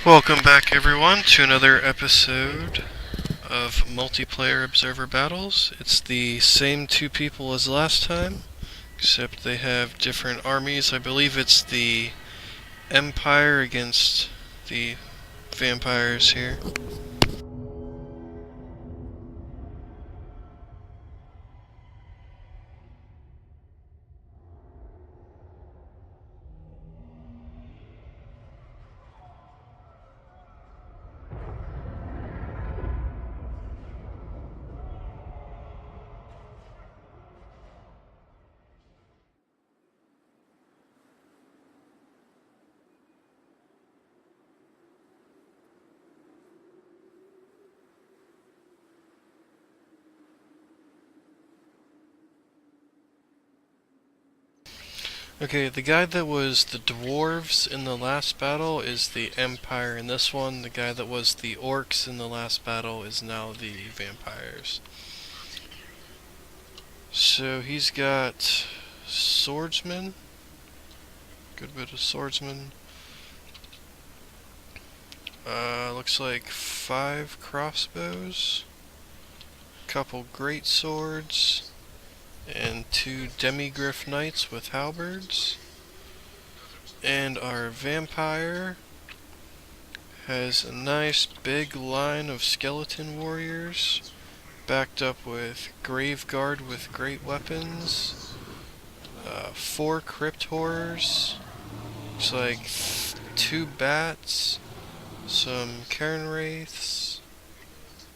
Welcome back everyone to another episode of Multiplayer Observer Battles. It's the same two people as last time, except they have different armies. I believe it's the Empire against the vampires here. Okay, the guy that was the dwarves in the last battle is the Empire in this one. The guy that was the orcs in the last battle is now the vampires. So he's got swordsmen, good bit of swordsmen. Looks like 5 crossbows, couple great swords, and 2 demigryph knights with halberds. And our vampire has a nice big line of skeleton warriors, backed up with graveguard with great weapons, 4 crypt horrors, looks like 2 bats, some cairn wraiths,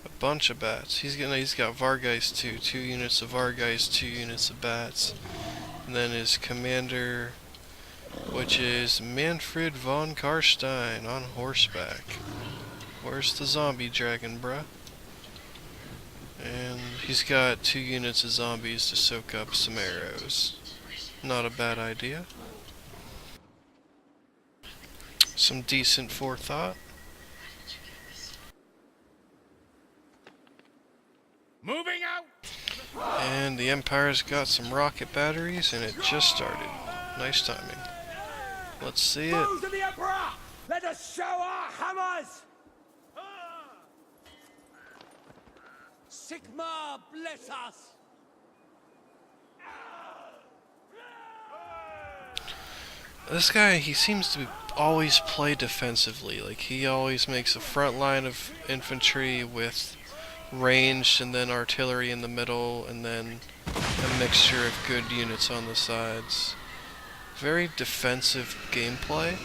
a bunch of bats. He's got Vargeist too, 2 units of Vargeist, 2 units of bats, and then his commander, which is Manfred von Karstein on horseback. Where's the zombie dragon, bruh? And he's got 2 units of zombies to soak up some arrows. Not a bad idea. Some decent forethought. Moving out! And the Empire's got some rocket batteries, and it just started. Nice timing. Let's see it. Foes of the Emperor! Let us show our hammers! Sigma bless us! This guy, he seems to always play defensively. Like, he always makes a front line of infantry with ranged and then artillery in the middle, and then a mixture of good units on the sides. Very defensive gameplay.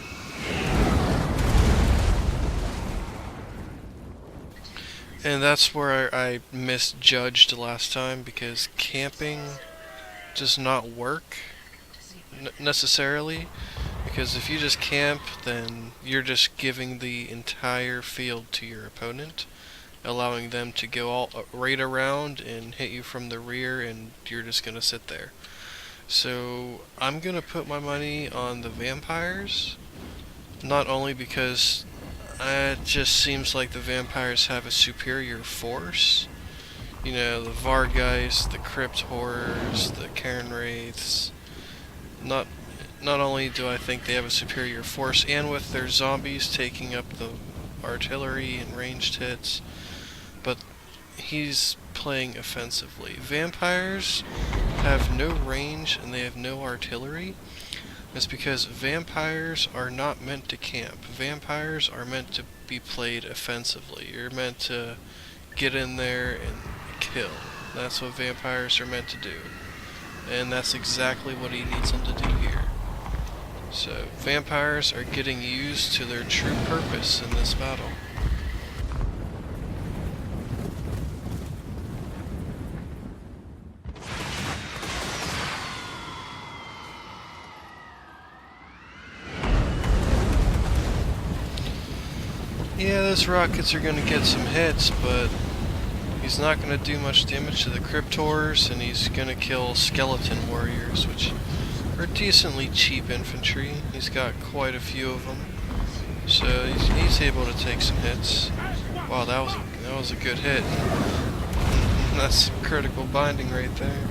And that's where I misjudged last time, because camping does not work necessarily. Because if you just camp, then you're just giving the entire field to your opponent, allowing them to go all right around and hit you from the rear, and you're just gonna sit there. So I'm gonna put my money on the vampires, not only because it just seems like the vampires have a superior force. You know, the Vargeist, the crypt horrors, the cairn wraiths. Not only do I think they have a superior force, and with their zombies taking up the artillery and ranged hits, but he's playing offensively. Vampires have no range and they have no artillery. It's because vampires are not meant to camp. Vampires are meant to be played offensively. You're meant to get in there and kill. That's what vampires are meant to do. And that's exactly what he needs them to do here. So, vampires are getting used to their true purpose in this battle. Yeah, those rockets are going to get some hits, but he's not going to do much damage to the crypt horrors, and he's going to kill skeleton warriors, which are decently cheap infantry. He's got quite a few of them, so he's able to take some hits. Wow, that was a good hit. That's critical binding right there.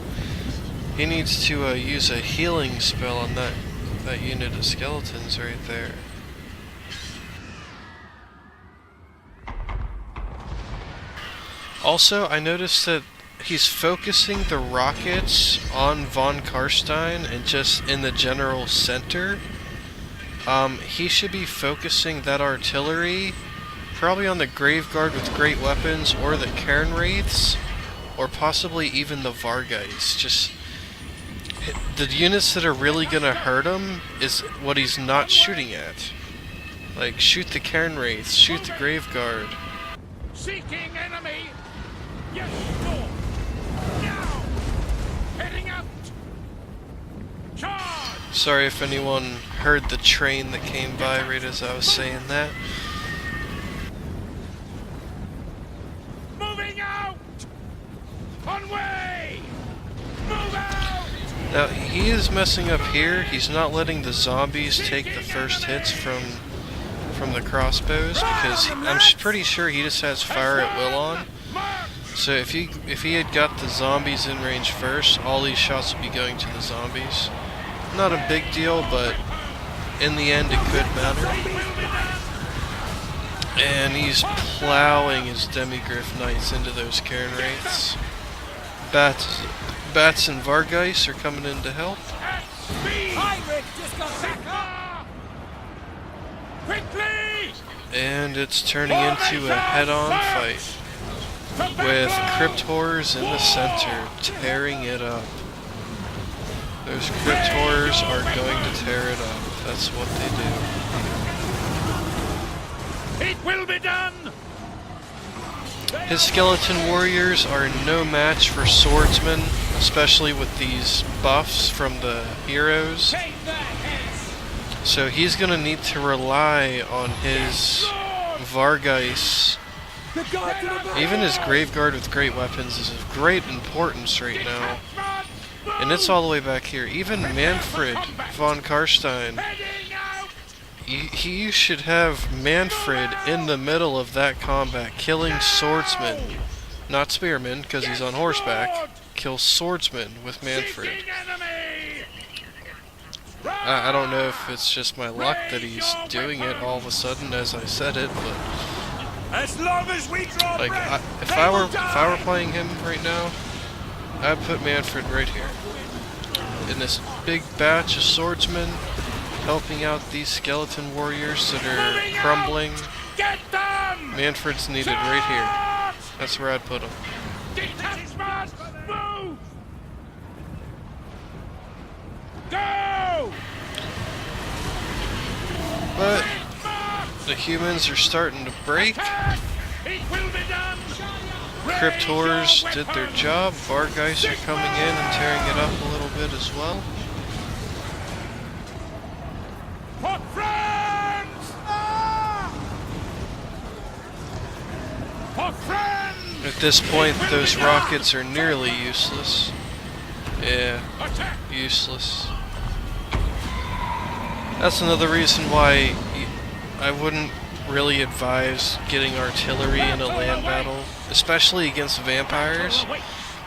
He needs to use a healing spell on that unit of skeletons right there. Also, I noticed that he's focusing the rockets on von Karstein and just in the general center. He should be focusing that artillery probably on the Graveguard with great weapons, or the Cairn Wraiths, or possibly even the Vargeist. Just the units that are really gonna hurt him is what he's not shooting at. Like, shoot the Cairn Wraiths, shoot the Graveguard. Seeking enemy! Yes, Lord! Now! Heading out! Charge! Sorry if anyone heard the train that came by right as I was saying that. Moving out! On way! Move out! Now, he is messing up here. He's not letting the zombies take the first hits from the crossbows, because I'm pretty sure he just has fire at will on. So if he had got the zombies in range first, all these shots would be going to the zombies. Not a big deal, but in the end it could matter. And he's plowing his Demigryph Knights into those Cairn Wraiths. Bats and Vargeist are coming in to help. Heinrich just got back up! Quickly! And it's turning into a head-on fight, with Crypt Horrors in the center, tearing it up. Those Crypt Horrors are going to tear it up. That's what they do. It will be done! His Skeleton Warriors are no match for Swordsmen, especially with these buffs from the heroes. Take that, heads! So he's going to need to rely on his Vargeist. The guard to the back! Even his Graveguard with great weapons is of great importance right now. And it's all the way back here. Even Manfred von Karstein, Heading out! he should have Manfred in the middle of that combat, killing swordsmen. Not spearmen, because he's on horseback. Kill swordsmen with Manfred. Seeking enemy! I don't know if it's just my luck that he's doing it all of a sudden as I said it, but As long as we draw like breath, if I were playing him right now, I'd put Manfred right here in this big batch of swordsmen, helping out these skeleton warriors that are crumbling. get them! Manfred's needed right here. That's where I'd put him. Detachment! Move! Go! But the humans are starting to break. Attack! It will be done! Crypt Horrors did their job. Vargeist are coming in and tearing it up a little bit as well. For friends! For friends! At this point, those rockets are nearly useless. Yeah, Attack! useless. That's another reason why I wouldn't really advise getting artillery in a land battle, especially against vampires,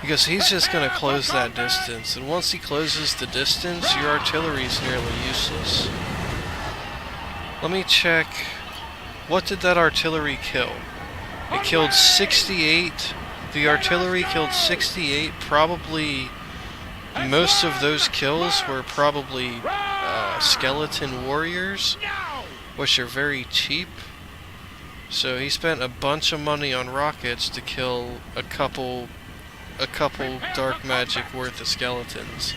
because he's just going to close that distance, and once he closes the distance, your artillery is nearly useless. Let me check. What did that artillery kill? It killed 68. The artillery killed 68. Probably most of those kills were probably skeleton warriors, which are very cheap. So he spent a bunch of money on rockets to kill a couple dark magic worth of skeletons.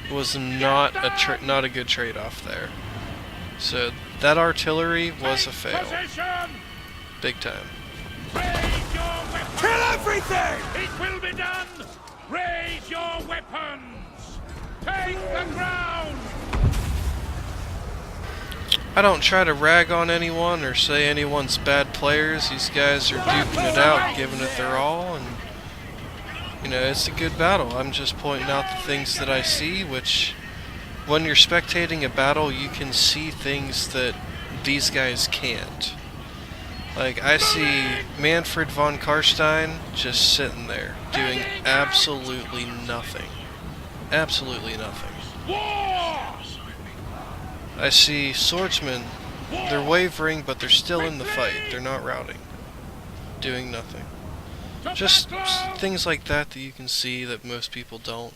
It was not a good trade-off there. So that artillery was a fail, big time. Kill everything! It will be done! Raise your weapons! Take the ground! I don't try to rag on anyone or say anyone's bad players. These guys are duking it out, giving it their all, and you know, it's a good battle. I'm just pointing out the things that I see, which when you're spectating a battle, you can see things that these guys can't. Like, I see Manfred von Karstein just sitting there, doing absolutely nothing. Absolutely nothing. I see swordsmen, they're wavering, but they're still in the fight. They're not routing. Doing nothing. Just things like that that you can see that most people don't.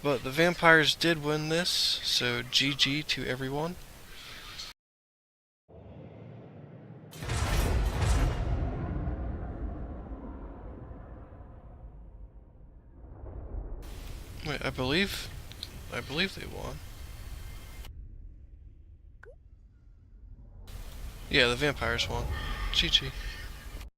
But the vampires did win this, so GG to everyone. Wait, I believe they won. Yeah, the vampires won. GG.